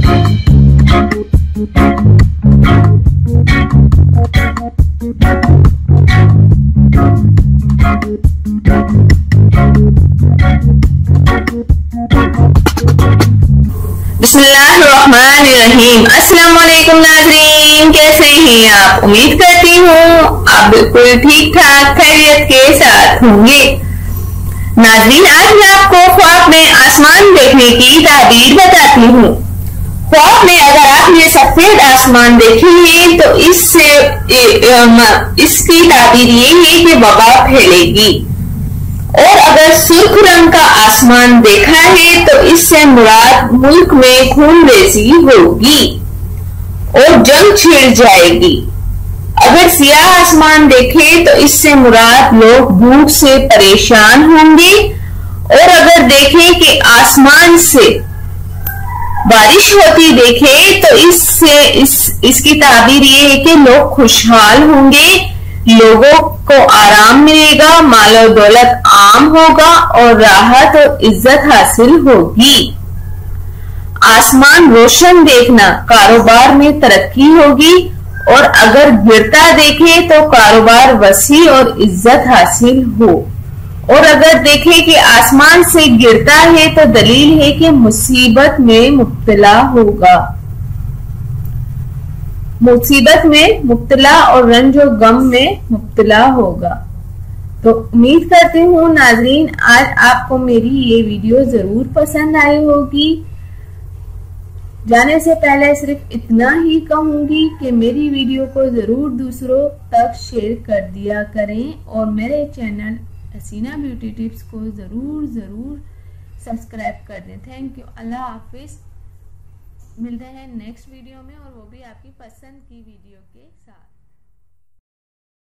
बिस्मिल्लाहिर्रहमानिर्रहीम। अस्सलाम वालेकुम नाज़रीन, कैसे हैं आप? उम्मीद करती हूँ आप बिल्कुल ठीक ठाक खैरियत के साथ होंगे। नाज़रीन, आज मैं आपको ख्वाब में आसमान देखने की ताबीर बताती हूँ। ख्वाब में अगर आपने सफेद आसमान देखे हैं तो इसकी ताबीर ये है कि वबा फैलेगी। और अगर सुर्ख रंग का आसमान देखा है तो इससे मुराद मुल्क में खूनरेजी होगी और जंग छिड़ जाएगी। अगर सियाह आसमान देखे तो इससे मुराद लोग भूख से परेशान होंगे। और अगर देखें कि आसमान से बारिश होती देखे तो इसकी ताबीर ये है कि लोग खुशहाल होंगे, लोगों को आराम मिलेगा, माल और दौलत आम होगा और राहत और इज्जत हासिल होगी। आसमान रोशन देखना, कारोबार में तरक्की होगी। और अगर गिरता देखे तो कारोबार वसी और इज्जत हासिल हो। और अगर देखे कि आसमान से गिरता है तो दलील है कि मुसीबत में मुब्तला होगा, मुसीबत में मुब्तला और रंज और गम में मुब्तला होगा। तो उम्मीद करती हूँ नाज़रीन आज आपको मेरी ये वीडियो जरूर पसंद आई होगी। जाने से पहले सिर्फ इतना ही कहूंगी कि मेरी वीडियो को जरूर दूसरों तक शेयर कर दिया करें और मेरे चैनल हसीना ब्यूटी टिप्स को जरूर सब्सक्राइब कर दें। Thank you. अल्लाह हाफिज। मिलते हैं नेक्स्ट वीडियो में और वो भी आपकी पसंद की वीडियो के साथ।